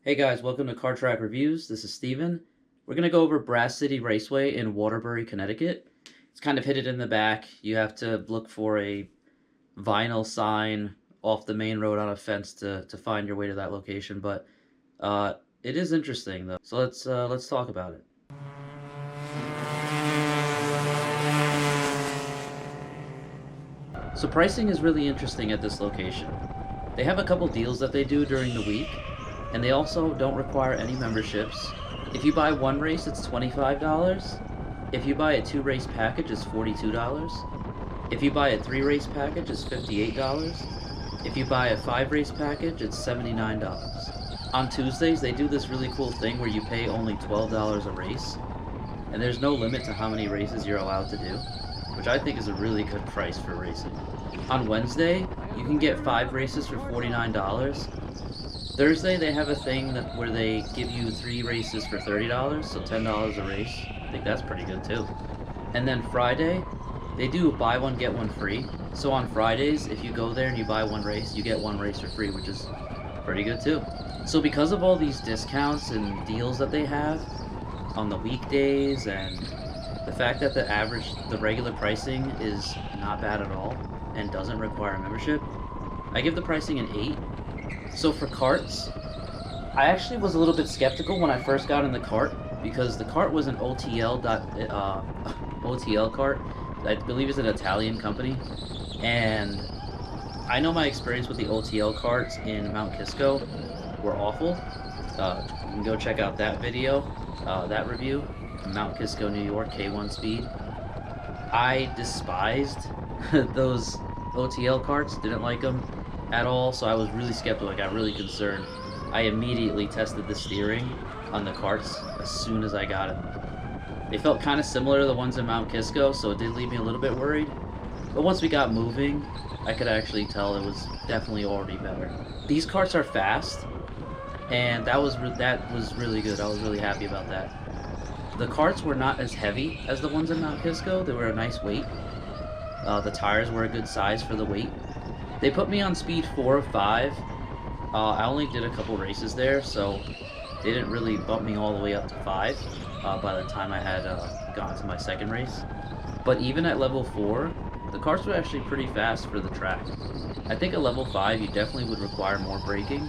Hey guys, welcome to Car Track Reviews. This is Steven. We're going to go over Brass City Raceway in Waterbury, Connecticut. It's kind of hidden in the back. You have to look for a vinyl sign off the main road on a fence to find your way to that location, but it is interesting though. So let's talk about it. So pricing is really interesting at this location. They have a couple deals that they do during the week, and they also don't require any memberships. If you buy one race, it's $25. If you buy a 2-race package, it's $42. If you buy a 3-race package, it's $58. If you buy a 5-race package, it's $79. On Tuesdays, they do this really cool thing where you pay only $12 a race, and there's no limit to how many races you're allowed to do, which I think is a really good price for racing. On Wednesday, you can get 5 races for $49. Thursday, they have a thing where they give you 3 races for $30, so $10 a race. I think that's pretty good too. And then Friday, they do buy one, get one free. So on Fridays, if you go there and you buy one race, you get one race for free, which is pretty good too. So because of all these discounts and deals that they have on the weekdays, and the fact that the regular pricing is not bad at all and doesn't require a membership, I give the pricing an 8. So for karts, I actually was a little bit skeptical when I first got in the Kart, because the Kart was an OTL kart. I believe it's an Italian company, and I know my experience with the OTL karts in Mount Kisco were awful. You can go check out that video, that review, Mount Kisco, New York, K1 speed. I despised those OTL karts, didn't like them at all, so I was really skeptical. I got really concerned. I immediately tested the steering on the karts as soon as I got it. They felt kind of similar to the ones in Mount Kisco, so it did leave me a little bit worried. But once we got moving, I could actually tell it was definitely already better. These karts are fast, and that was really good. I was really happy about that. The karts were not as heavy as the ones in Mount Kisco. They were a nice weight. The tires were a good size for the weight. They put me on speed 4 of 5. I only did a couple races there, so they didn't really bump me all the way up to 5 by the time I had gone to my second race. But even at level 4, the cars were actually pretty fast for the track. I think at level 5 you definitely would require more braking.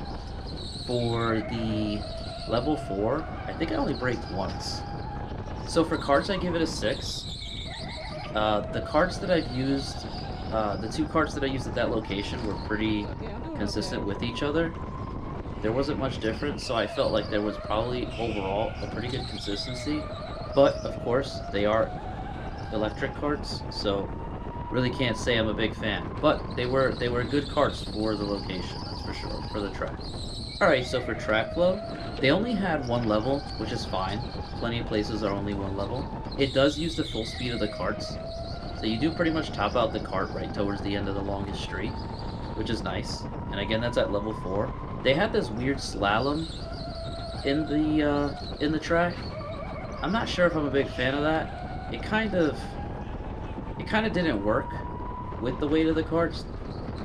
For the level 4, I think I only braked once. So for karts, I give it a 6. The karts that I've used, the 2 karts that I used at that location were pretty consistent with each other. There wasn't much difference, so I felt like there was probably overall a pretty good consistency. But of course, they are electric karts, so really can't say I'm a big fan. But they were good karts for the location, that's for sure, for the track. Alright, so for track flow, they only had 1 level, which is fine. Plenty of places are only 1 level. It does use the full speed of the karts, so you do pretty much top out the kart right towards the end of the longest straight, which is nice. And again, that's at level 4. They had this weird slalom in the track. I'm not sure if I'm a big fan of that. It kind of didn't work with the weight of the karts.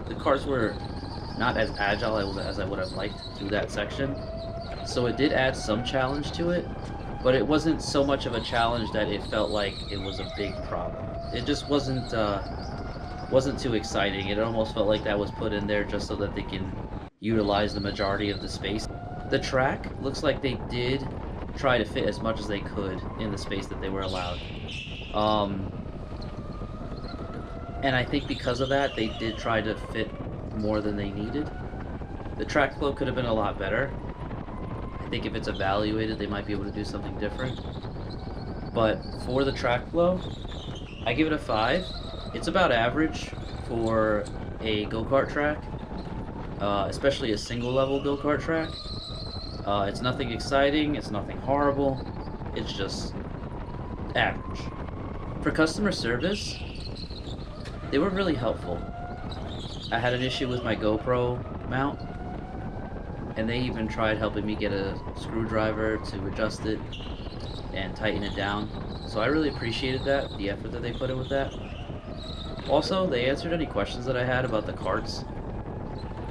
The karts were not as agile as I would have liked through that section. So it did add some challenge to it, but it wasn't so much of a challenge that it felt like it was a big problem. It just wasn't too exciting. It almost felt like that was put in there just so that they can utilize the majority of the space. The track looks like they did try to fit as much as they could in the space that they were allowed. And I think because of that, they did try to fit more than they needed. The track flow could have been a lot better. I think if it's evaluated, they might be able to do something different. But for the track flow, I give it a 5. It's about average for a go-kart track, especially a single-level go-kart track. It's nothing exciting, it's nothing horrible, it's just average. For customer service, they were really helpful. I had an issue with my GoPro mount, and they even tried helping me get a screwdriver to adjust it and tighten it down. So I really appreciated that, the effort that they put in with that. Also, they answered any questions that I had about the karts.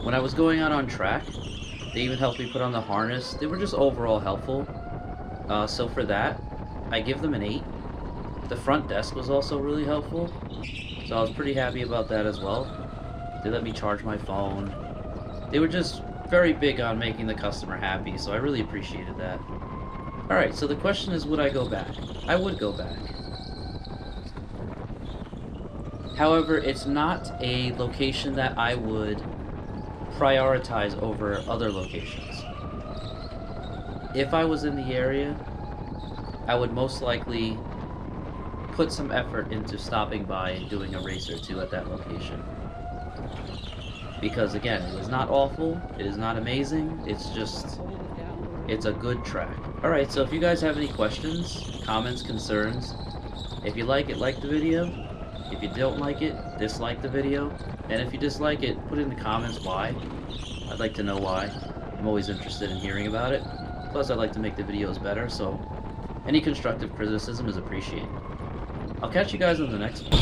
When I was going out on track, They even helped me put on the harness. They were just overall helpful. So for that, I give them an 8. The front desk was also really helpful, so I was pretty happy about that as well. They let me charge my phone. They were just very big on making the customer happy, so I really appreciated that. Alright, so the question is, would I go back? I would go back. However, it's not a location that I would prioritize over other locations. If I was in the area, I would most likely put some effort into stopping by and doing a race or two at that location. Because again, it is not awful, it is not amazing, it's just, it's a good track. Alright, so if you guys have any questions, comments, concerns, if you like it, like the video. If you don't like it, dislike the video. And if you dislike it, put in the comments why. I'd like to know why. I'm always interested in hearing about it. Plus, I'd like to make the videos better, so any constructive criticism is appreciated. I'll catch you guys on the next one.